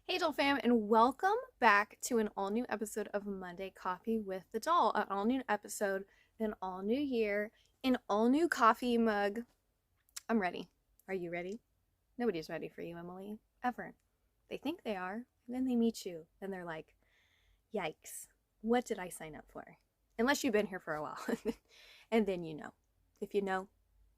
Hey Doll fam, and welcome back to an all new episode of Monday Coffee with the Doll. An all new episode, an all new year, an all new coffee mug. I'm ready. Are you ready? Nobody's ready for you, Emily. Ever. They think they are, and then they meet you, and they're like, yikes, what did I sign up for? Unless you've been here for a while. And then you know. If you know,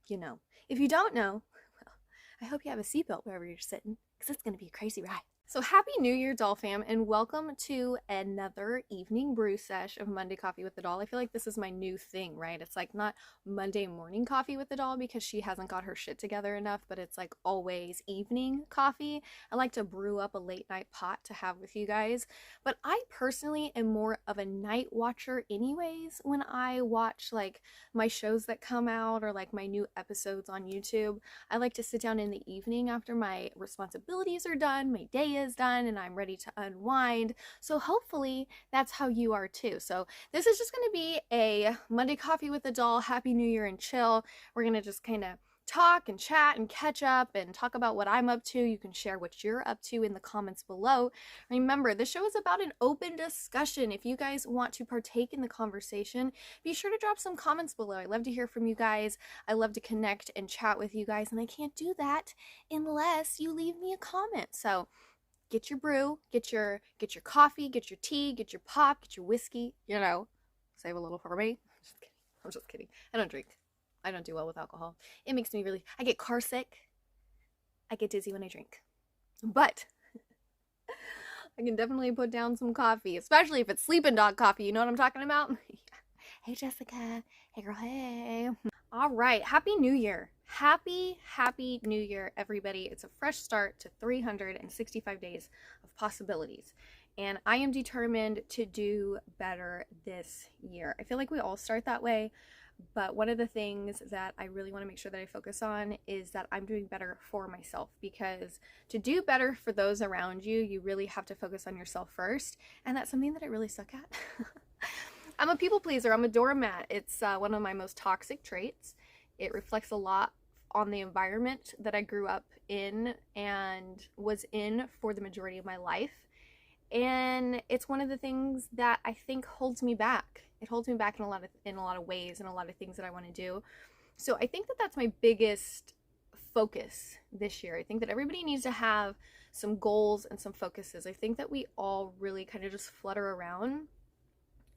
you know. If you don't know, well, I hope you have a seatbelt wherever you're sitting, because it's going to be a crazy ride. So happy New Year, Doll fam, and welcome to another evening brew sesh of Monday Coffee with the Doll. I feel like this is my new thing, right? It's like not Monday morning coffee with the Doll because she hasn't got her shit together enough, but it's like always evening coffee. I like to brew up a late night pot to have with you guys, but I personally am more of a night watcher anyways. When I watch like my shows that come out or like my new episodes on YouTube, I like to sit down in the evening after my responsibilities are done, my day is done, and I'm ready to unwind. So hopefully that's how you are too. So this is just going to be a Monday Coffee with the Doll, Happy New Year and chill. We're going to just kind of talk and chat and catch up and talk about what I'm up to. You can share what you're up to in the comments below. Remember, the show is about an open discussion. If you guys want to partake in the conversation, be sure to drop some comments below. I love to hear from you guys. I love to connect and chat with you guys, and I can't do that unless you leave me a comment. So get your brew, get your coffee, get your tea, get your pop, get your whiskey, save a little for me. I'm just kidding. I don't drink. I don't do well with alcohol. It makes me I get car sick. I get dizzy when I drink. But I can definitely put down some coffee, especially if it's sleeping dog coffee. You know what I'm talking about? Hey, Jessica. Hey, girl. Hey. All right. Happy New Year. Happy New Year, everybody. It's a fresh start to 365 days of possibilities. And I am determined to do better this year. I feel like we all start that way. But one of the things that I really want to make sure that I focus on is that I'm doing better for myself, because to do better for those around you, you really have to focus on yourself first. And that's something that I really suck at. I'm a people pleaser. I'm a doormat. It's one of my most toxic traits. It reflects a lot on the environment that I grew up in and was in for the majority of my life. And it's one of the things that I think holds me back. It holds me back in a lot of ways and a lot of things that I want to do. So I think that that's my biggest focus this year. I think that everybody needs to have some goals and some focuses. I think that we all really kind of just flutter around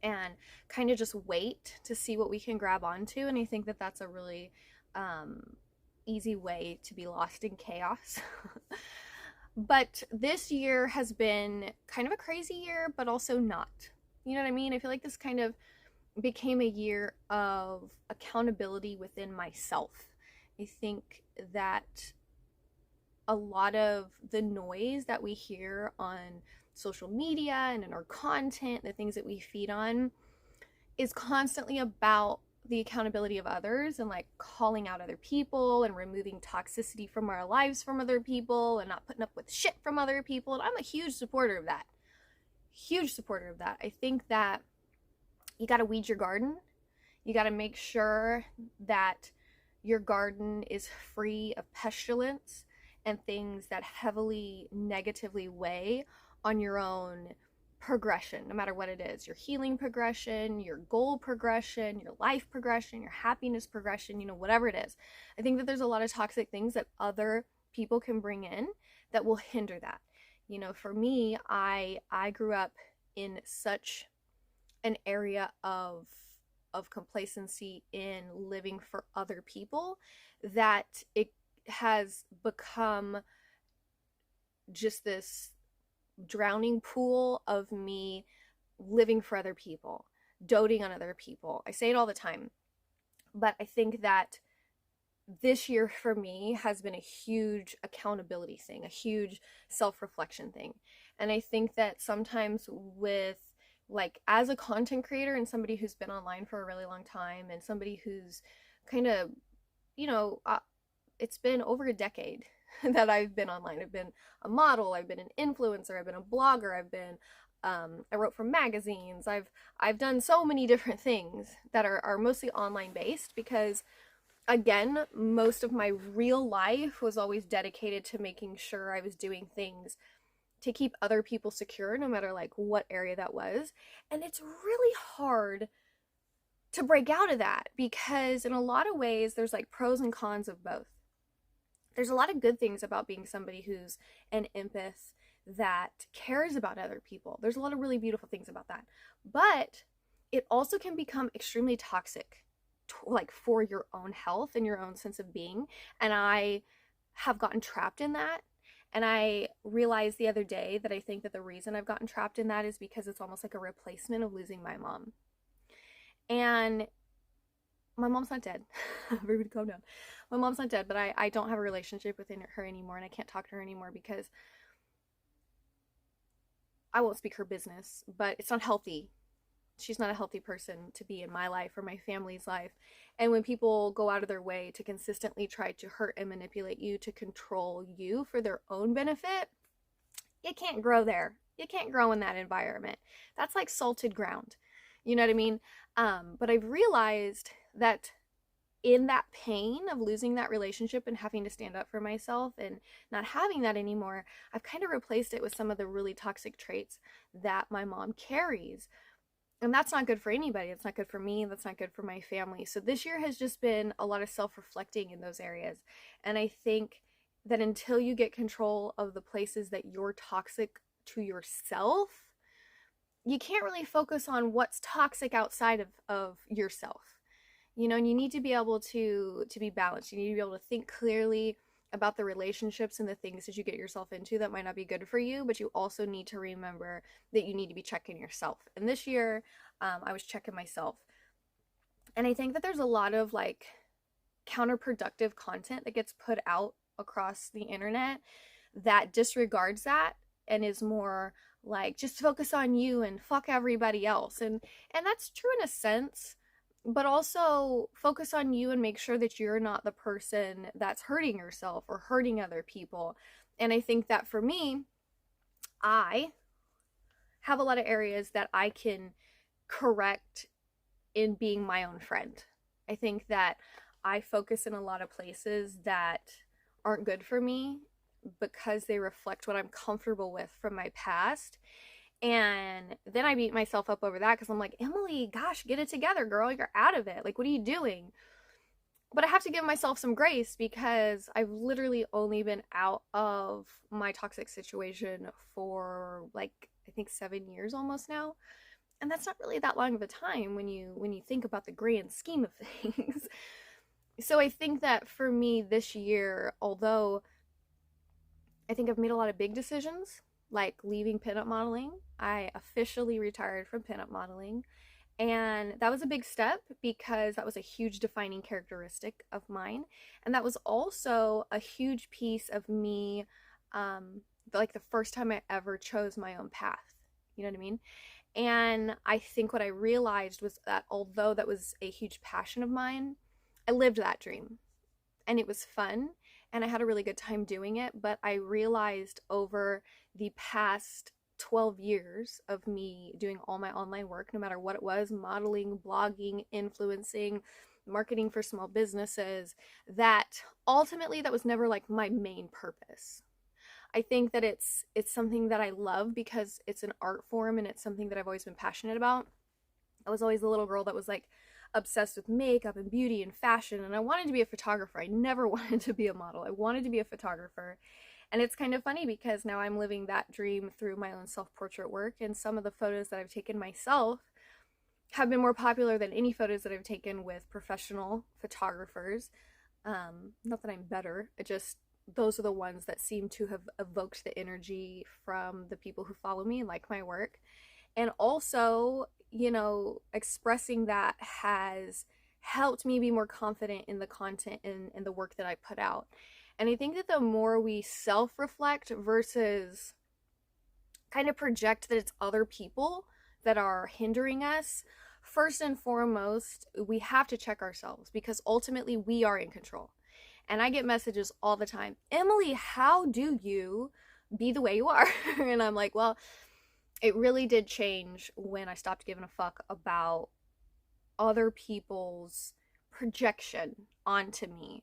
and kind of just wait to see what we can grab onto. And I think that that's a really easy way to be lost in chaos. But this year has been kind of a crazy year, but also not. You know what I mean? I feel like this kind of became a year of accountability within myself. I think that a lot of the noise that we hear on social media and in our content, the things that we feed on, is constantly about the accountability of others and like calling out other people and removing toxicity from our lives from other people and not putting up with shit from other people. And I'm a huge supporter of that. Huge supporter of that. I think that you got to weed your garden. You got to make sure that your garden is free of pestilence and things that heavily negatively weigh on your own progression, no matter what it is, your healing progression, your goal progression, your life progression, your happiness progression, whatever it is. I think that there's a lot of toxic things that other people can bring in that will hinder that. For me, I grew up in such an area of complacency in living for other people that it has become just this drowning pool of me living for other people, doting on other people. I say it all the time, but I think that this year for me has been a huge accountability thing, a huge self-reflection thing. And I think that sometimes with like as a content creator and somebody who's been online for a really long time and somebody who's kind of, it's been over a decade that I've been online. I've been a model, I've been an influencer, I've been a blogger, I wrote for magazines, I've done so many different things that are mostly online based, because again, most of my real life was always dedicated to making sure I was doing things to keep other people secure, no matter like what area that was. And it's really hard to break out of that because in a lot of ways there's like pros and cons of both. There's a lot of good things about being somebody who's an empath that cares about other people. There's a lot of really beautiful things about that. But it also can become extremely toxic, like for your own health and your own sense of being. And I have gotten trapped in that. And I realized the other day that I think that the reason I've gotten trapped in that is because it's almost like a replacement of losing my mom. And my mom's not dead. Everybody calm down. My mom's not dead, but I don't have a relationship with her anymore, and I can't talk to her anymore because I won't speak her business, but it's not healthy. She's not a healthy person to be in my life or my family's life. And when people go out of their way to consistently try to hurt and manipulate you to control you for their own benefit, you can't grow there. You can't grow in that environment. That's like salted ground. You know what I mean? But I've realized that in that pain of losing that relationship and having to stand up for myself and not having that anymore, I've kind of replaced it with some of the really toxic traits that my mom carries. And that's not good for anybody. It's not good for me. That's not good for my family. So this year has just been a lot of self-reflecting in those areas. And I think that until you get control of the places that you're toxic to yourself, you can't really focus on what's toxic outside of yourself. And you need to be able to be balanced. You need to be able to think clearly about the relationships and the things that you get yourself into that might not be good for you, but you also need to remember that you need to be checking yourself. And this year, I was checking myself. And I think that there's a lot of like counterproductive content that gets put out across the internet that disregards that and is more like, just focus on you and fuck everybody else. And that's true in a sense, but also focus on you and make sure that you're not the person that's hurting yourself or hurting other people. And I think that for me, I have a lot of areas that I can correct in being my own friend. I think that I focus in a lot of places that aren't good for me because they reflect what I'm comfortable with from my past. And then I beat myself up over that because I'm like, Emily, gosh, get it together, girl. You're out of it. Like, what are you doing? But I have to give myself some grace because I've literally only been out of my toxic situation for like, I think 7 years almost now. And that's not really that long of a time when you think about the grand scheme of things. So I think that for me this year, although I think I've made a lot of big decisions, like leaving pinup modeling. I officially retired from pinup modeling. And that was a big step because that was a huge defining characteristic of mine. And that was also a huge piece of me, like the first time I ever chose my own path. You know what I mean? And I think what I realized was that although that was a huge passion of mine, I lived that dream. And it was fun. And I had a really good time doing it. But I realized over the past 12 years of me doing all my online work, no matter what it was, modeling, blogging, influencing, marketing for small businesses, that ultimately that was never like my main purpose. I think that it's something that I love because it's an art form and it's something that I've always been passionate about. I was always the little girl that was like obsessed with makeup and beauty and fashion, and I wanted to be a photographer. I never wanted to be a model. I wanted to be a photographer. And it's kind of funny because now I'm living that dream through my own self-portrait work, and some of the photos that I've taken myself have been more popular than any photos that I've taken with professional photographers. Not that I'm better, it just, those are the ones that seem to have evoked the energy from the people who follow me and like my work. And also, expressing that has helped me be more confident in the content and the work that I put out. And I think that the more we self-reflect versus kind of project that it's other people that are hindering us, first and foremost, we have to check ourselves because ultimately we are in control. And I get messages all the time, Emily, how do you be the way you are? And I'm like, well, it really did change when I stopped giving a fuck about other people's projection onto me.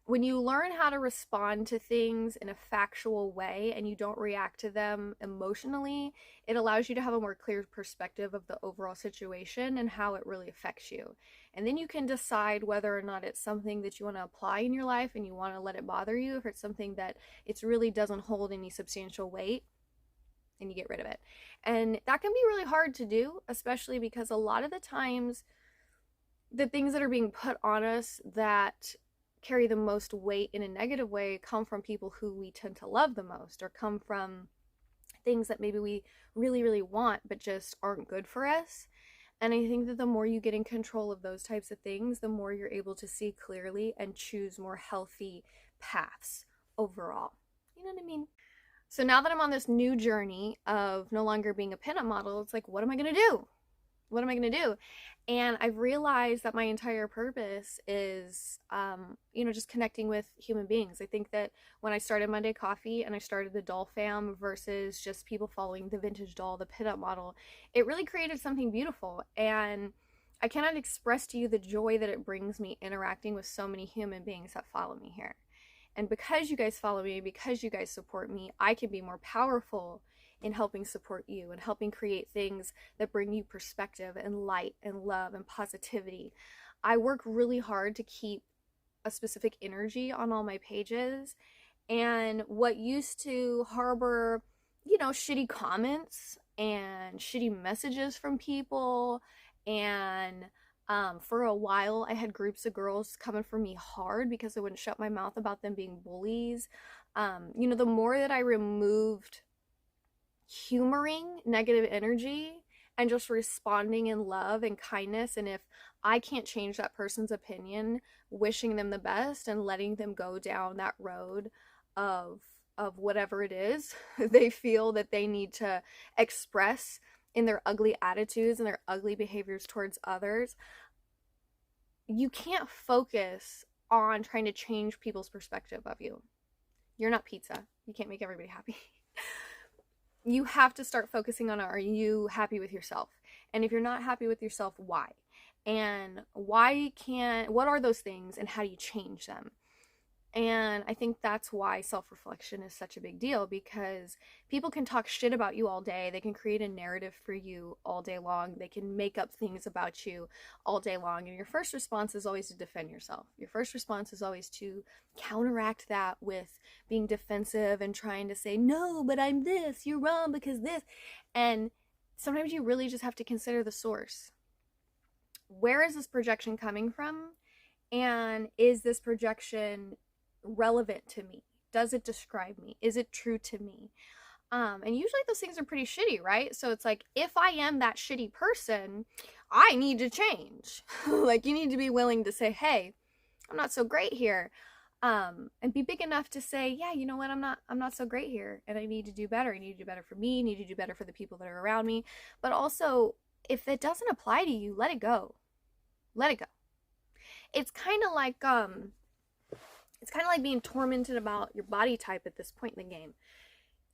when you learn how to respond to things in a factual way and you don't react to them emotionally, it allows you to have a more clear perspective of the overall situation and how it really affects you. And then you can decide whether or not it's something that you want to apply in your life and you want to let it bother you, if it's something that it really doesn't hold any substantial weight and you get rid of it. And that can be really hard to do, especially because a lot of the times the things that are being put on us that carry the most weight in a negative way come from people who we tend to love the most, or come from things that maybe we really, really want but just aren't good for us. And I think that the more you get in control of those types of things, the more you're able to see clearly and choose more healthy paths overall. You know what I mean? So now that I'm on this new journey of no longer being a pinup model, it's like, what am I going to do? What am I going to do? And I've realized that my entire purpose is, just connecting with human beings. I think that when I started Monday Coffee and I started the doll fam versus just people following the vintage doll, the pinup model, it really created something beautiful. And I cannot express to you the joy that it brings me interacting with so many human beings that follow me here. And because you guys follow me, because you guys support me, I can be more powerful in helping support you and helping create things that bring you perspective and light and love and positivity. I work really hard to keep a specific energy on all my pages, and what used to harbor, shitty comments and shitty messages from people, and for a while I had groups of girls coming for me hard because I wouldn't shut my mouth about them being bullies. The more that I removed humoring negative energy and just responding in love and kindness, and if I can't change that person's opinion, wishing them the best and letting them go down that road of whatever it is they feel that they need to express in their ugly attitudes and their ugly behaviors towards others. You can't focus on trying to change people's perspective of you. You're not pizza. You can't make everybody happy. You have to start focusing on, are you happy with yourself? And if you're not happy with yourself, why? And what are those things and how do you change them? And I think that's why self-reflection is such a big deal, because people can talk shit about you all day. They can create a narrative for you all day long. They can make up things about you all day long. And your first response is always to defend yourself. Your first response is always to counteract that with being defensive and trying to say, no, but I'm this, you're wrong because this. And sometimes you really just have to consider the source. Where is this projection coming from? And is this projection relevant to me? Does it describe me? Is it true to me? And usually those things are pretty shitty, right? So it's like, if I am that shitty person, I need to change. Like, you need to be willing to say, hey, I'm not so great here. And be big enough to say, yeah, you know what, I'm not so great here, and I need to do better. I need to do better for me, I need to do better for the people that are around me. But also, if it doesn't apply to you, let it go. Let it go. It's kind of like being tormented about your body type at this point in the game.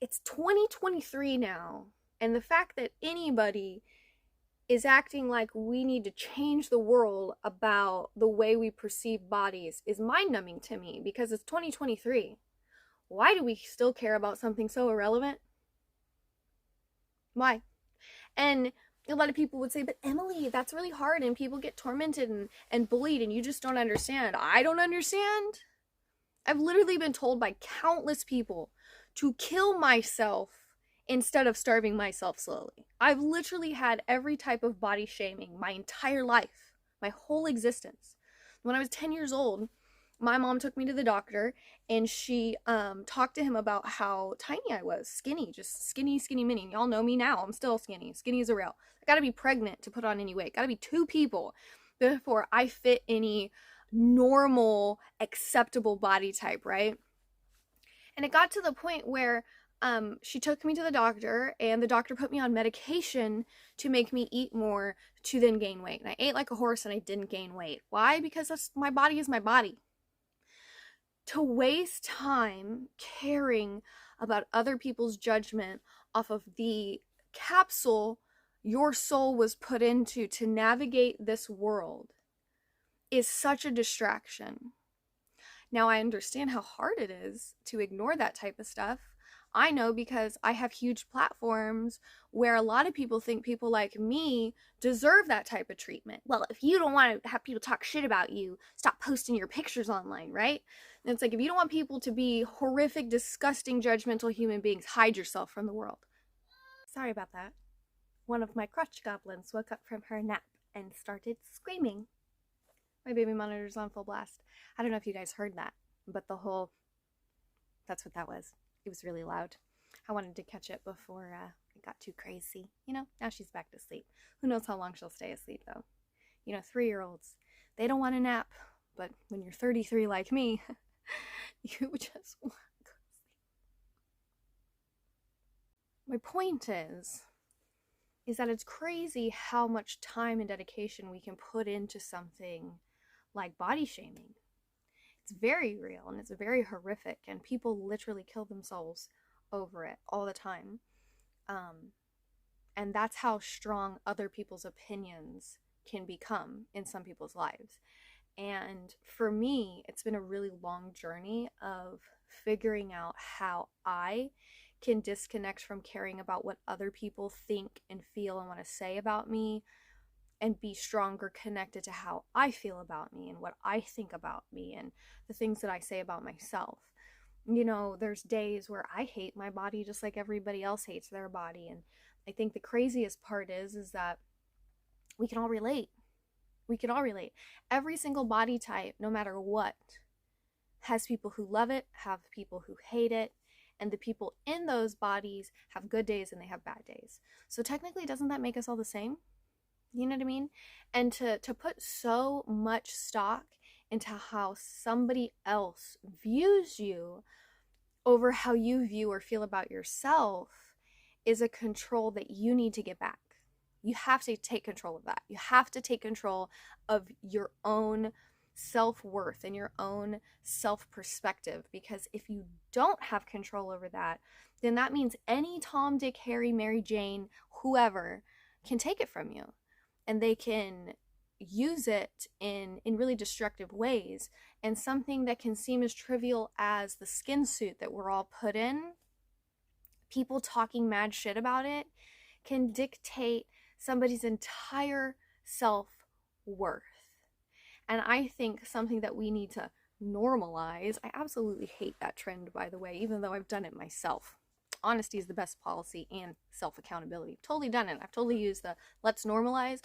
It's 2023 now, and the fact that anybody is acting like we need to change the world about the way we perceive bodies is mind-numbing to me, because it's 2023. Why do we still care about something so irrelevant? Why? And a lot of people would say, but Emily, that's really hard, and people get tormented and bullied, and you just don't understand. I don't understand. I've literally been told by countless people to kill myself instead of starving myself slowly. I've literally had every type of body shaming my entire life, my whole existence. When I was 10 years old, my mom took me to the doctor, and she talked to him about how tiny I was. Skinny, just skinny, skinny mini. Y'all know me now. I'm still skinny. Skinny as a rail. I gotta be pregnant to put on any weight. Gotta be 2 people before I fit any normal, acceptable body type, right? And it got to the point where she took me to the doctor, and the doctor put me on medication to make me eat more to then gain weight. And I ate like a horse, and I didn't gain weight. Why? Because my body is my body. To waste time caring about other people's judgment off of the capsule your soul was put into to navigate this world is such a distraction. Now, I understand how hard it is to ignore that type of stuff. I know because I have huge platforms where a lot of people think people like me deserve that type of treatment. Well, if you don't want to have people talk shit about you, stop posting your pictures online, right? And it's like, if you don't want people to be horrific, disgusting, judgmental human beings, hide yourself from the world. Sorry about that. One of my crotch goblins woke up from her nap and started screaming. My baby monitor's on full blast. I don't know if you guys heard that, but that's what that was. It was really loud. I wanted to catch it before it got too crazy. Now she's back to sleep. Who knows how long she'll stay asleep, though. 3-year-olds, they don't want a nap, but when you're 33 like me, you just want to go to sleep. My point is that it's crazy how much time and dedication we can put into something like body shaming. It's very real and it's very horrific, and people literally kill themselves over it all the time. And that's how strong other people's opinions can become in some people's lives. And for me, it's been a really long journey of figuring out how I can disconnect from caring about what other people think and feel and want to say about me, and be stronger connected to how I feel about me and what I think about me and the things that I say about myself. There's days where I hate my body just like everybody else hates their body. And I think the craziest part is that we can all relate. We can all relate. Every single body type, no matter what, has people who love it, have people who hate it, and the people in those bodies have good days and they have bad days. So technically, doesn't that make us all the same? You know what I mean? And to put so much stock into how somebody else views you over how you view or feel about yourself is a control that you need to get back. You have to take control of that. You have to take control of your own self-worth and your own self-perspective, because if you don't have control over that, then that means any Tom, Dick, Harry, Mary Jane, whoever can take it from you. And they can use it in really destructive ways. And something that can seem as trivial as the skin suit that we're all put in, people talking mad shit about it, can dictate somebody's entire self-worth. And I think something that we need to normalize, I absolutely hate that trend, by the way, even though I've done it myself. Honesty is the best policy, and self-accountability. Totally done it. I've totally used the let's normalize.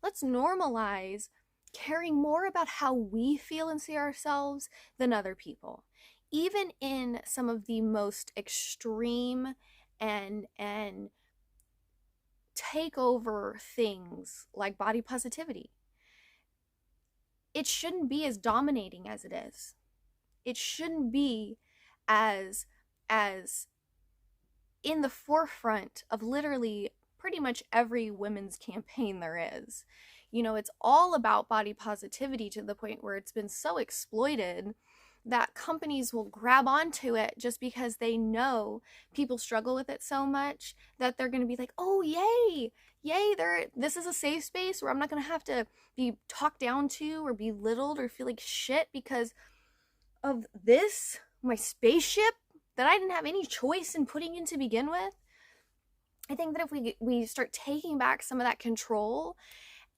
Let's normalize caring more about how we feel and see ourselves than other people. Even in some of the most extreme and take over things like body positivity. It shouldn't be as dominating as it is. It shouldn't be as in the forefront of literally pretty much every women's campaign there is. It's all about body positivity to the point where it's been so exploited that companies will grab onto it just because they know people struggle with it so much that they're going to be like, oh, yay, this is a safe space where I'm not going to have to be talked down to or belittled or feel like shit because of this, my spaceship that I didn't have any choice in putting in to begin with. I think that if we start taking back some of that control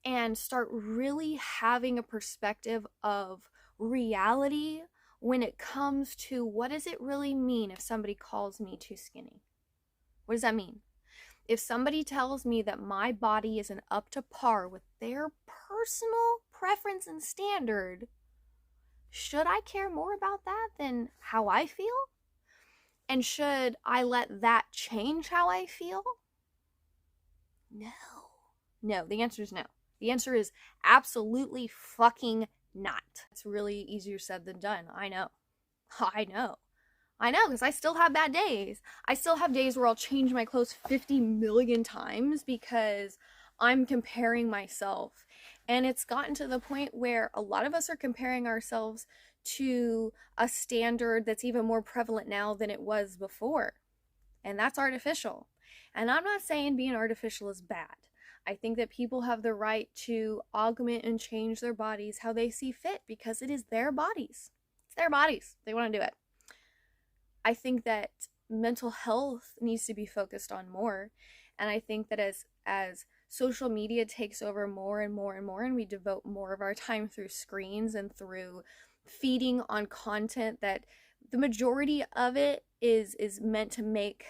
and start really having a perspective of reality when it comes to what does it really mean if somebody calls me too skinny? What does that mean? If somebody tells me that my body isn't up to par with their personal preference and standard, should I care more about that than how I feel? And should I let that change how I feel? No, the answer is no. The answer is absolutely fucking not. It's really easier said than done. I know, because I still have bad days. I still have days where I'll change my clothes 50 million times because I'm comparing myself. And it's gotten to the point where a lot of us are comparing ourselves to a standard that's even more prevalent now than it was before. And that's artificial. And I'm not saying being artificial is bad. I think that people have the right to augment and change their bodies how they see fit because it is their bodies. It's their bodies. They want to do it. I think that mental health needs to be focused on more. And I think that as social media takes over more and more and more, and we devote more of our time through screens and through feeding on content that the majority of it is meant to make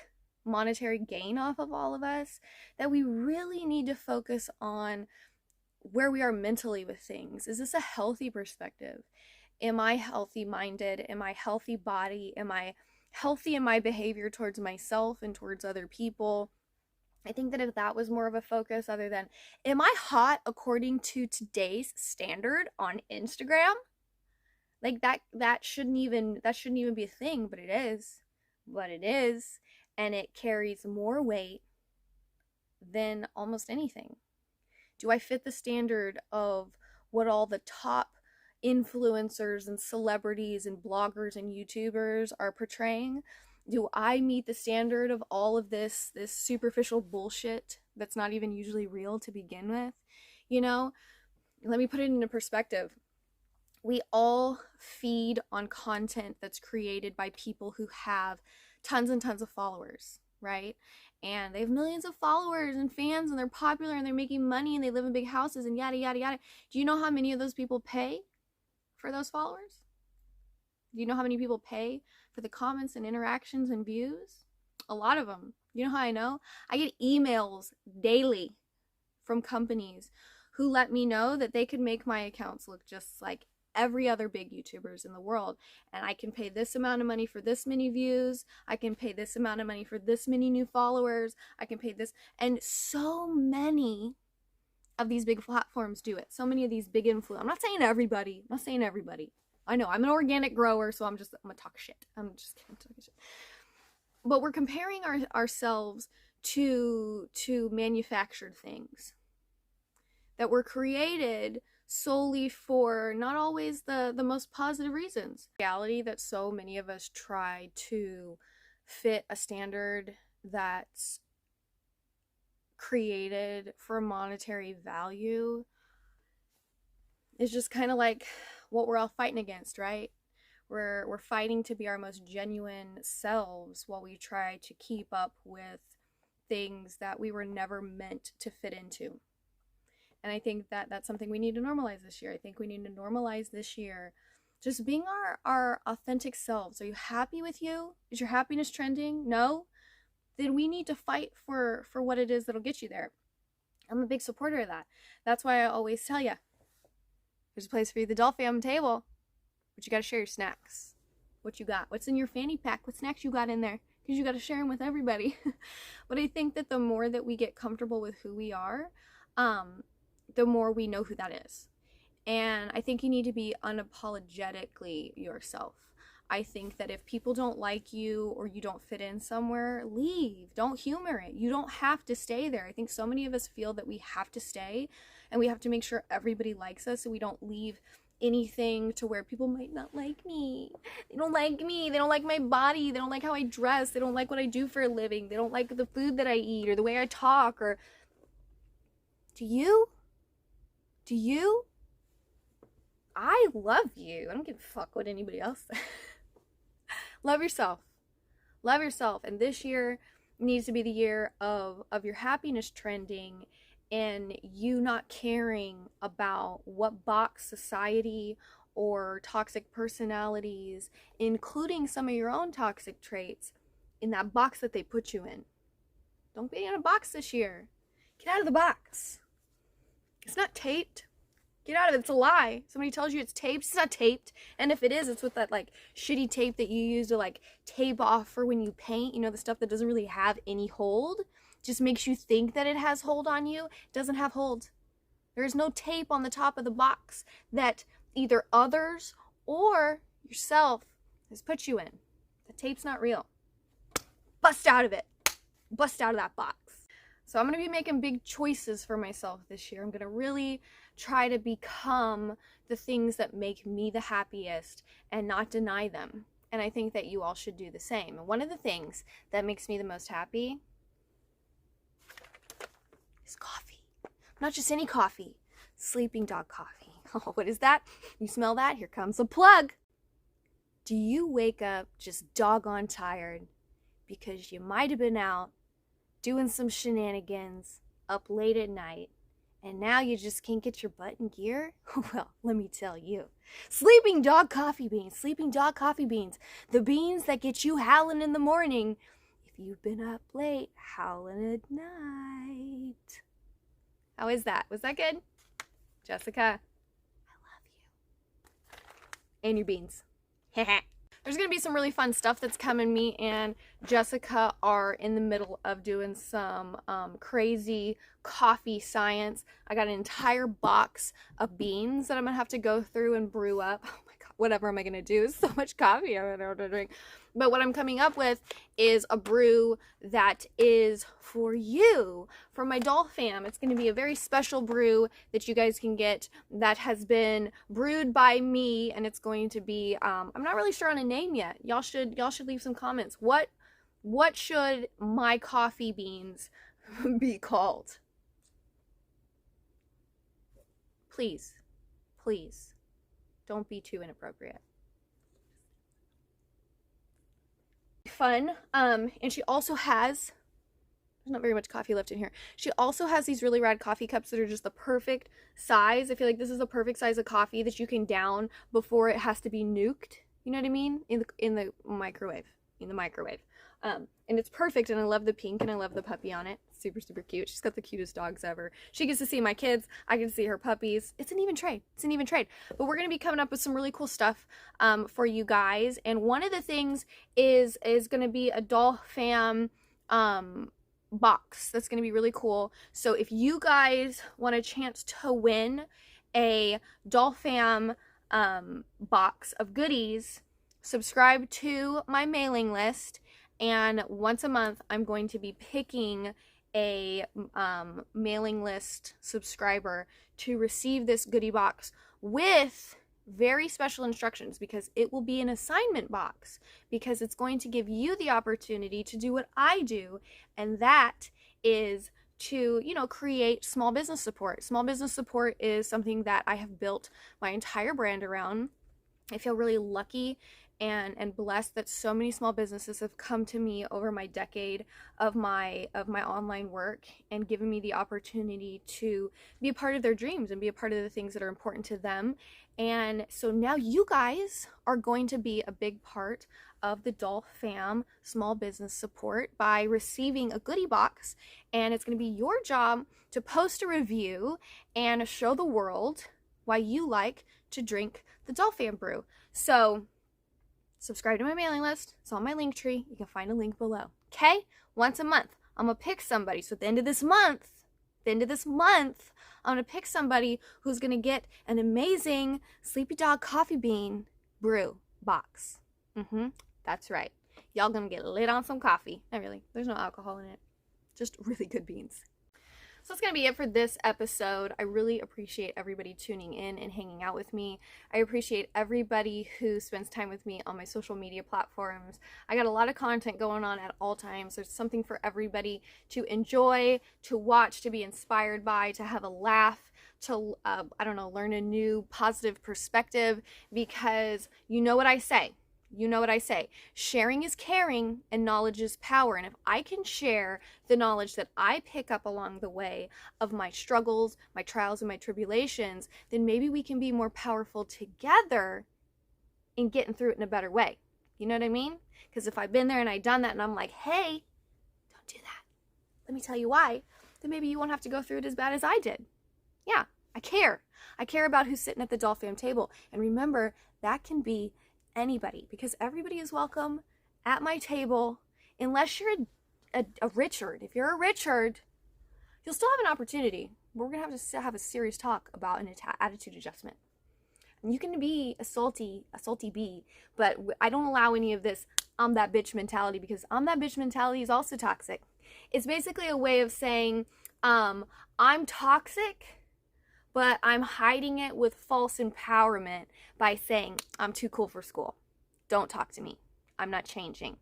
monetary gain off of all of us, that we really need to focus on where we are mentally with things. Is this a healthy perspective? Am I healthy minded? Am I healthy body? Am I healthy in my behavior towards myself and towards other people? I think that if that was more of a focus, other than, am I hot according to today's standard on Instagram? Like that shouldn't even be a thing, but it is. And it carries more weight than almost anything. Do I fit the standard of what all the top influencers and celebrities and bloggers and YouTubers are portraying? Do I meet the standard of all of this superficial bullshit that's not even usually real to begin with? You know, let me put it into perspective. We all feed on content that's created by people who have tons and tons of followers, right? And they have millions of followers and fans, and they're popular, and they're making money, and they live in big houses, and yada, yada, yada. Do you know how many of those people pay for those followers? Do you know how many people pay for the comments and interactions and views? A lot of them. You know how I know? I get emails daily from companies who let me know that they could make my accounts look just like every other big YouTubers in the world, and I can pay this amount of money for this many views, I can pay this amount of money for this many new followers, I can pay this, and so many of these big platforms do it. So many of these big influencers. I'm not saying everybody. I know I'm an organic grower, so I'm gonna talk shit. I'm just kidding, talking shit. But we're comparing ourselves to manufactured things that were created solely for not always the most positive reasons. The reality that so many of us try to fit a standard that's created for monetary value is just kind of like what we're all fighting against, right? We're fighting to be our most genuine selves while we try to keep up with things that we were never meant to fit into. And I think that that's something we need to normalize this year. I think we need to normalize this year just being our authentic selves. Are you happy with you? Is your happiness trending? No? Then we need to fight for what it is that'll get you there. I'm a big supporter of that. That's why I always tell you, there's a place for you, the Doll Fam table, but you got to share your snacks. What you got? What's in your fanny pack? What snacks you got in there? Because you got to share them with everybody. But I think that the more that we get comfortable with who we are, the more we know who that is. And I think you need to be unapologetically yourself. I think that if people don't like you or you don't fit in somewhere, leave. Don't humor it. You don't have to stay there. I think so many of us feel that we have to stay and we have to make sure everybody likes us, so we don't leave anything to where people might not like me. They don't like me. They don't like my body. They don't like how I dress. They don't like what I do for a living. They don't like the food that I eat or the way I talk. Or do you? Do you? I love you. I don't give a fuck what anybody else says. Love yourself. Love yourself. And this year needs to be the year of your happiness trending and you not caring about what box society or toxic personalities, including some of your own toxic traits, in that box that they put you in. Don't be in a box this year. Get out of the box. It's not taped. Get out of it. It's a lie. Somebody tells you it's taped. It's not taped. And if it is, it's with that like shitty tape that you use to like tape off for when you paint. You know, the stuff that doesn't really have any hold. Just makes you think that it has hold on you. It doesn't have hold. There is no tape on the top of the box that either others or yourself has put you in. The tape's not real. Bust out of it. Bust out of that box. So I'm going to be making big choices for myself this year. I'm going to really try to become the things that make me the happiest and not deny them. And I think that you all should do the same. And one of the things that makes me the most happy is coffee. Not just any coffee. Sleeping Dog coffee. Oh, what is that? You smell that? Here comes a plug. Do you wake up just doggone tired because you might have been out doing some shenanigans up late at night, and now you just can't get your butt in gear? Well, let me tell you. Sleeping Dog Coffee Beans, the beans that get you howling in the morning if you've been up late howling at night. How is that? Was that good? Jessica, I love you. And your beans. There's going to be some really fun stuff that's coming. Me and Jessica are in the middle of doing some crazy coffee science. I got an entire box of beans that I'm going to have to go through and brew up. Oh my God, whatever am I going to do? It's so much coffee I'm going to drink. But what I'm coming up with is a brew that is for you, for my doll fam. It's going to be a very special brew that you guys can get that has been brewed by me, and it's going to be, I'm not really sure on a name yet. Y'all should leave some comments. What should my coffee beans be called? Please, don't be too inappropriate. Fun. And she also has, there's not very much coffee left in here. She also has these really rad coffee cups that are just the perfect size. I feel like this is the perfect size of coffee that you can down before it has to be nuked. You know what I mean? In the microwave. And it's perfect, and I love the pink, and I love the puppy on it. Super, super cute. She's got the cutest dogs ever. She gets to see my kids. I get to see her puppies. It's an even trade. But we're going to be coming up with some really cool stuff for you guys. And one of the things is going to be a doll fam box. That's going to be really cool. So if you guys want a chance to win a doll fam box of goodies, subscribe to my mailing list. And once a month, I'm going to be picking a mailing list subscriber to receive this goodie box with very special instructions, because it will be an assignment box, because it's going to give you the opportunity to do what I do, and that is to, create small business support. Small business support is something that I have built my entire brand around. I feel really lucky and blessed that so many small businesses have come to me over my decade of my online work and given me the opportunity to be a part of their dreams and be a part of the things that are important to them. And so now you guys are going to be a big part of the Doll Fam small business support by receiving a goodie box, and it's going to be your job to post a review and show the world why you like to drink the Doll Fam brew. So subscribe to my mailing list. It's on my link tree. You can find a link below. Okay? Once a month, I'm going to pick somebody. So at the end of this month, I'm going to pick somebody who's going to get an amazing Sleepy Dog Coffee Bean brew box. That's right. Y'all going to get lit on some coffee. Not really. There's no alcohol in it. Just really good beans. So that's going to be it for this episode. I really appreciate everybody tuning in and hanging out with me. I appreciate everybody who spends time with me on my social media platforms. I got a lot of content going on at all times. There's something for everybody to enjoy, to watch, to be inspired by, to have a laugh, to, learn a new positive perspective, because you know what I say. Sharing is caring and knowledge is power. And if I can share the knowledge that I pick up along the way of my struggles, my trials, and my tribulations, then maybe we can be more powerful together in getting through it in a better way. You know what I mean? Because if I've been there and I've done that and I'm like, hey, don't do that, let me tell you why, then maybe you won't have to go through it as bad as I did. Yeah, I care. I care about who's sitting at the Doll Fam table. And remember, that can be anybody, because everybody is welcome at my table, unless you're a Richard. If you're a Richard, you'll still have an opportunity. We're gonna have to have a serious talk about an attitude adjustment. And you can be a salty bee, but I don't allow any of this I'm that bitch mentality, because I'm that bitch mentality is also toxic. It's basically a way of saying I'm toxic, but I'm hiding it with false empowerment by saying, I'm too cool for school. Don't talk to me. I'm not changing.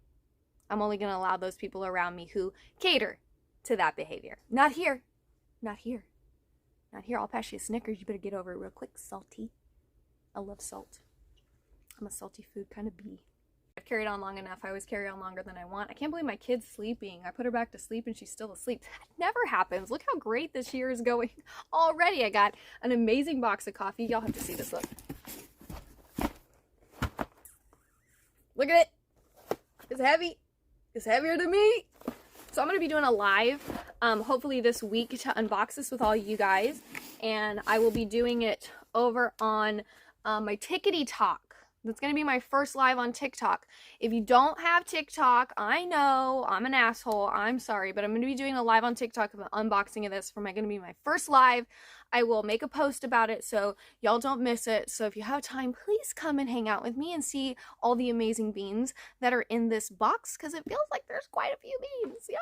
I'm only going to allow those people around me who cater to that behavior. Not here. I'll pass you a Snickers. You better get over it real quick, salty. I love salt. I'm a salty food kind of bee. I've carried on long enough. I always carry on longer than I want. I can't believe my kid's sleeping. I put her back to sleep and she's still asleep. That never happens. Look how great this year is going already. I got an amazing box of coffee. Y'all have to see this. Look. Look at it. It's heavy. It's heavier than me. So I'm going to be doing a live, hopefully this week, to unbox this with all you guys. And I will be doing it over on my Tickety Talk. That's going to be my first live on TikTok. If you don't have TikTok, I know, I'm an asshole. I'm sorry, but I'm going to be doing a live on TikTok of an unboxing of this for going to be my first live. I will make a post about it so y'all don't miss it. So if you have time, please come and hang out with me and see all the amazing beans that are in this box, because it feels like there's quite a few beans. Yeah.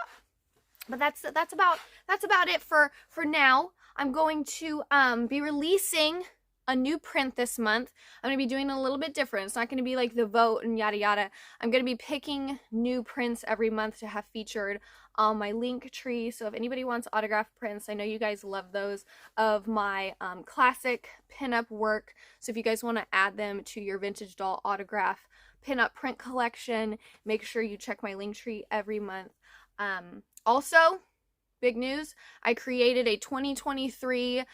But that's about it for now. I'm going to be releasing a new print this month. I'm going to be doing a little bit different. It's not going to be like the vote and yada yada. I'm going to be picking new prints every month to have featured on my link tree. So if anybody wants autographed prints, I know you guys love those, of my classic pinup work. So if you guys want to add them to your vintage doll autograph pinup print collection, make sure you check my link tree every month. Also, big news, I created a 2023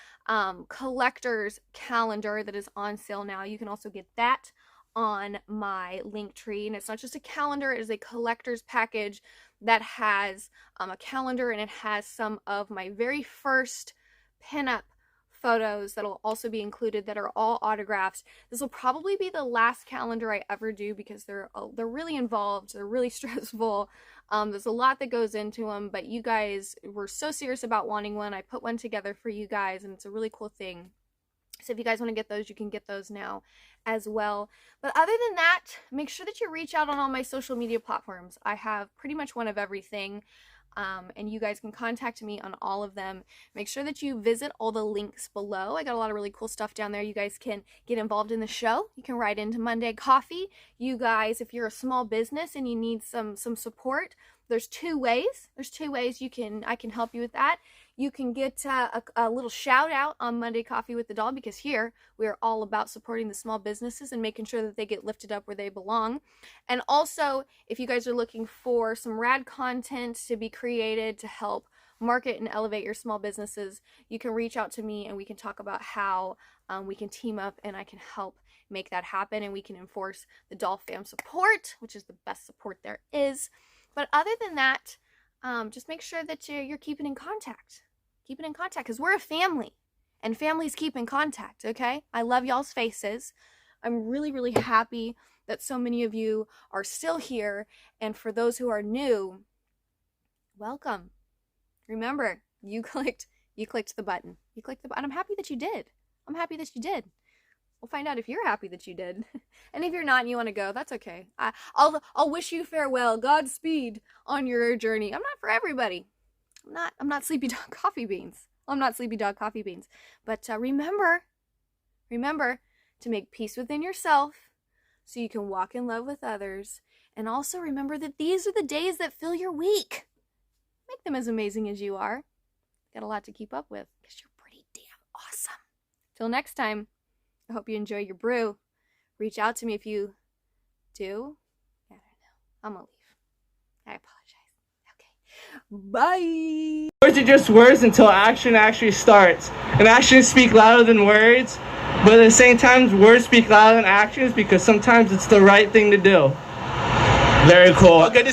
collector's calendar that is on sale now. You can also get that on my link tree. And it's not just a calendar, it is a collector's package that has a calendar, and it has some of my very first pinup photos that'll also be included that are all autographs. This will probably be the last calendar I ever do because they're really involved, they're really stressful. There's a lot that goes into them, but you guys were so serious about wanting one. I put one together for you guys, and it's a really cool thing. So if you guys want to get those, you can get those now as well. But other than that, make sure that you reach out on all my social media platforms. I have pretty much one of everything. And you guys can contact me on all of them. Make sure that you visit all the links below. I got a lot of really cool stuff down there. You guys can get involved in the show. You can write into Monday Coffee. You guys, if you're a small business and you need some support, there's two ways. I can help you with that. You can get a little shout out on Monday Coffee with the Doll, because here we are all about supporting the small businesses and making sure that they get lifted up where they belong. And also, if you guys are looking for some rad content to be created to help market and elevate your small businesses, you can reach out to me and we can talk about how we can team up and I can help make that happen, and we can enforce the Doll Fam support, which is the best support there is. But other than that, just make sure that you're keeping in contact. Keep it in contact, because we're a family, and families keep in contact, okay? I love y'all's faces. I'm really, really happy that so many of you are still here, and for those who are new, welcome. Remember, you clicked the button. You clicked the button. I'm happy that you did. I'm happy that you did. We'll find out if you're happy that you did. And if you're not and you want to go, that's okay. I'll wish you farewell, Godspeed on your journey. I'm not for everybody. I'm not Sleepy Dog Coffee Beans. I'm not Sleepy Dog Coffee Beans. But remember to make peace within yourself so you can walk in love with others. And also remember that these are the days that fill your week. Make them as amazing as you are. Got a lot to keep up with because you're pretty damn awesome. Till next time, I hope you enjoy your brew. Reach out to me if you do. I don't know. I'm gonna leave. I apologize. Okay. Bye. Words are just words until action actually starts. And actions speak louder than words. But at the same time, words speak louder than actions because sometimes it's the right thing to do. Very cool. Okay,